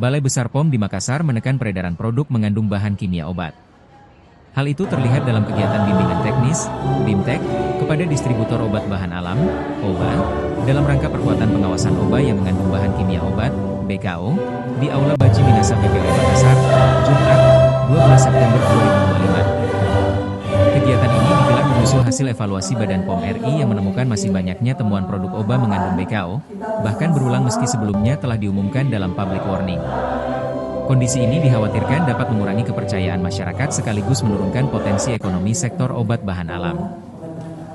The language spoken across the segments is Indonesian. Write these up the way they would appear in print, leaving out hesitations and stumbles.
Balai Besar POM di Makassar menekan peredaran produk mengandung bahan kimia obat. Hal itu terlihat dalam kegiatan bimbingan teknis, BIMTEK, kepada distributor obat bahan alam, OBA, dalam rangka perkuatan pengawasan OBA yang mengandung bahan kimia obat, BKO, di Aula Baji Minasa BPOM Makassar, Jumat, 12 September 2025. Kegiatan ini digelar menyusul hasil evaluasi Badan POM RI yang menemukan masih banyaknya temuan produk OBA mengandung BKO, bahkan berulang meski sebelumnya telah diumumkan dalam public warning. Kondisi ini dikhawatirkan dapat mengurangi kepercayaan masyarakat sekaligus menurunkan potensi ekonomi sektor obat bahan alam.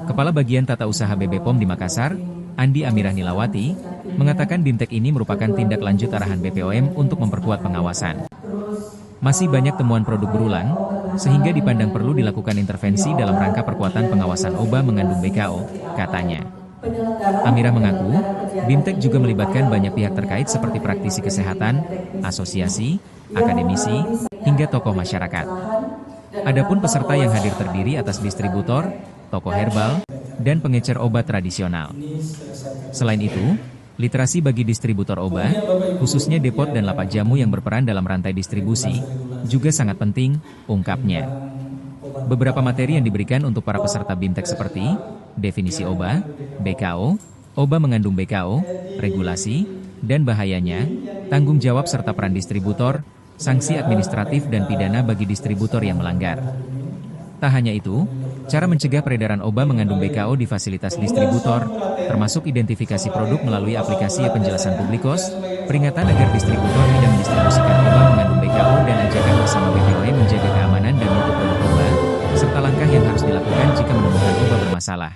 Kepala Bagian Tata Usaha BB POM di Makassar, Andi Amirah Nilawati, mengatakan BIMTEK ini merupakan tindak lanjut arahan BPOM untuk memperkuat pengawasan. Masih banyak temuan produk berulang, sehingga dipandang perlu dilakukan intervensi dalam rangka perkuatan pengawasan OBA mengandung BKO, katanya. Amirah mengaku, BIMTEK juga melibatkan banyak pihak terkait seperti praktisi kesehatan, asosiasi, akademisi, hingga tokoh masyarakat. Adapun peserta yang hadir terdiri atas distributor, toko herbal, dan pengecer obat tradisional. Selain itu, literasi bagi distributor obat, khususnya depot dan lapak jamu yang berperan dalam rantai distribusi, juga sangat penting, ungkapnya. Beberapa materi yang diberikan untuk para peserta BIMTEK seperti definisi OBA, BKO, OBA mengandung BKO, regulasi, dan bahayanya, tanggung jawab serta peran distributor, sanksi administratif dan pidana bagi distributor yang melanggar. Tak hanya itu, cara mencegah peredaran OBA mengandung BKO di fasilitas distributor, termasuk identifikasi produk melalui aplikasi penjelasan publikos, peringatan agar distributor tidak mendistribusikan OBA mengandung BKO dan ajakan bersama BPOM menjaga keamanan dan mutu produk OBA, serta langkah yang harus dilakukan jika menemukan OBA bermasalah.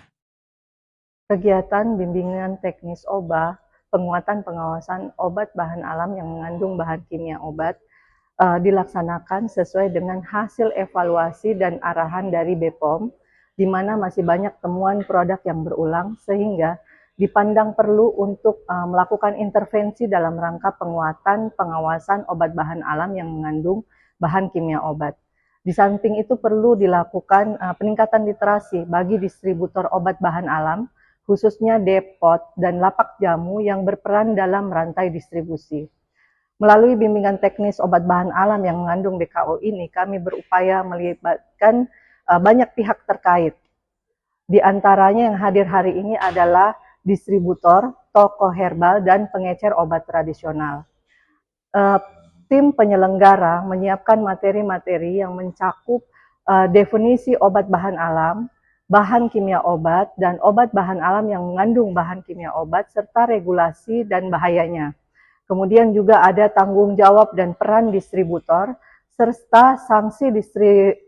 Kegiatan bimbingan teknis OBA, penguatan pengawasan obat bahan alam yang mengandung bahan kimia obat, dilaksanakan sesuai dengan hasil evaluasi dan arahan dari BPOM, di mana masih banyak temuan produk yang berulang, sehingga dipandang perlu untuk melakukan intervensi dalam rangka penguatan pengawasan obat bahan alam yang mengandung bahan kimia obat. Di samping itu perlu dilakukan peningkatan literasi bagi distributor obat bahan alam, khususnya depot dan lapak jamu yang berperan dalam rantai distribusi. Melalui bimbingan teknis obat bahan alam yang mengandung BKO ini, kami berupaya melibatkan banyak pihak terkait. Di antaranya yang hadir hari ini adalah distributor, toko herbal, dan pengecer obat tradisional. Tim penyelenggara menyiapkan materi-materi yang mencakup definisi obat bahan alam, bahan kimia obat, dan obat bahan alam yang mengandung bahan kimia obat, serta regulasi dan bahayanya. Kemudian juga ada tanggung jawab dan peran distributor, serta sanksi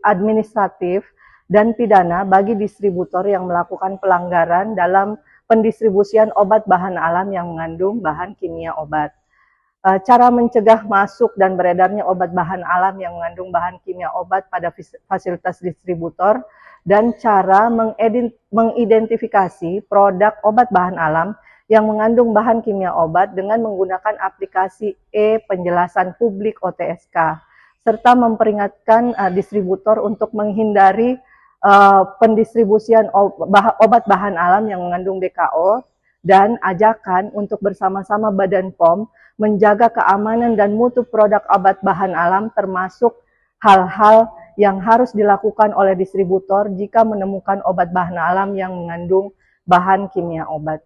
administratif dan pidana bagi distributor yang melakukan pelanggaran dalam pendistribusian obat bahan alam yang mengandung bahan kimia obat. Cara mencegah masuk dan beredarnya obat bahan alam yang mengandung bahan kimia obat pada fasilitas distributor, dan cara mengidentifikasi produk obat bahan alam yang mengandung bahan kimia obat dengan menggunakan aplikasi penjelasan publik OTSK, serta memperingatkan distributor untuk menghindari pendistribusian obat bahan alam yang mengandung BKO, dan ajakan untuk bersama-sama Badan POM menjaga keamanan dan mutu produk obat bahan alam, termasuk hal-hal yang harus dilakukan oleh distributor jika menemukan obat bahan alam yang mengandung bahan kimia obat.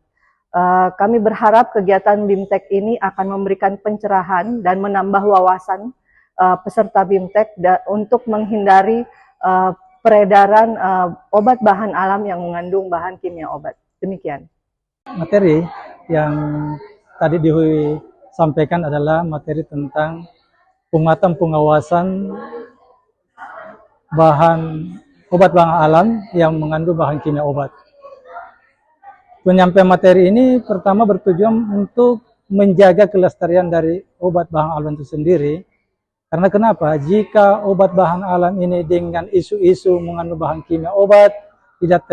Kami berharap kegiatan BIMTEK ini akan memberikan pencerahan dan menambah wawasan peserta BIMTEK untuk menghindari peredaran obat bahan alam yang mengandung bahan kimia obat. Demikian. Materi yang tadi disampaikan adalah materi tentang penguatan pengawasan obat bahan alam yang mengandung bahan kimia obat. Penyampaian materi ini pertama bertujuan untuk menjaga kelestarian dari obat bahan alam itu sendiri. Karena kenapa? Jika obat bahan alam ini dengan isu-isu mengandung bahan kimia obat, tidak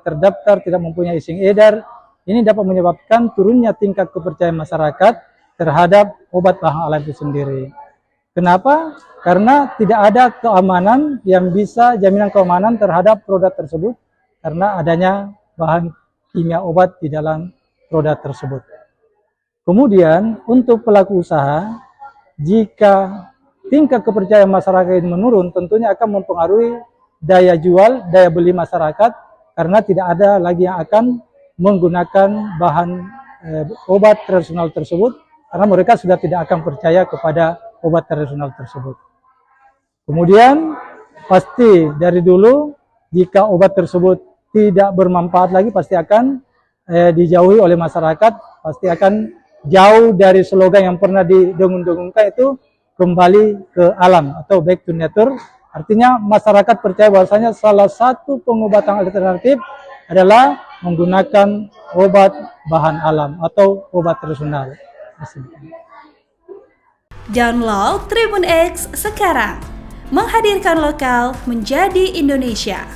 terdaftar, tidak mempunyai izin edar, ini dapat menyebabkan turunnya tingkat kepercayaan masyarakat terhadap obat bahan alam itu sendiri. Kenapa? Karena tidak ada keamanan yang bisa jaminan keamanan terhadap produk tersebut karena adanya bahan kimia obat di dalam produk tersebut. Kemudian untuk pelaku usaha jika tingkat kepercayaan masyarakat ini menurun, tentunya akan mempengaruhi daya jual, daya beli masyarakat, karena tidak ada lagi yang akan menggunakan bahan obat tradisional tersebut, karena mereka sudah tidak akan percaya kepada obat tradisional tersebut. Kemudian pasti dari dulu jika obat tersebut tidak bermanfaat lagi, pasti akan dijauhi oleh masyarakat, pasti akan jauh dari slogan yang pernah didengung-dengungkan itu kembali ke alam atau back to nature. Artinya masyarakat percaya bahwasanya salah satu pengobatan alternatif adalah menggunakan obat bahan alam atau obat tradisional. Download Tribun X sekarang, menghadirkan lokal menjadi Indonesia.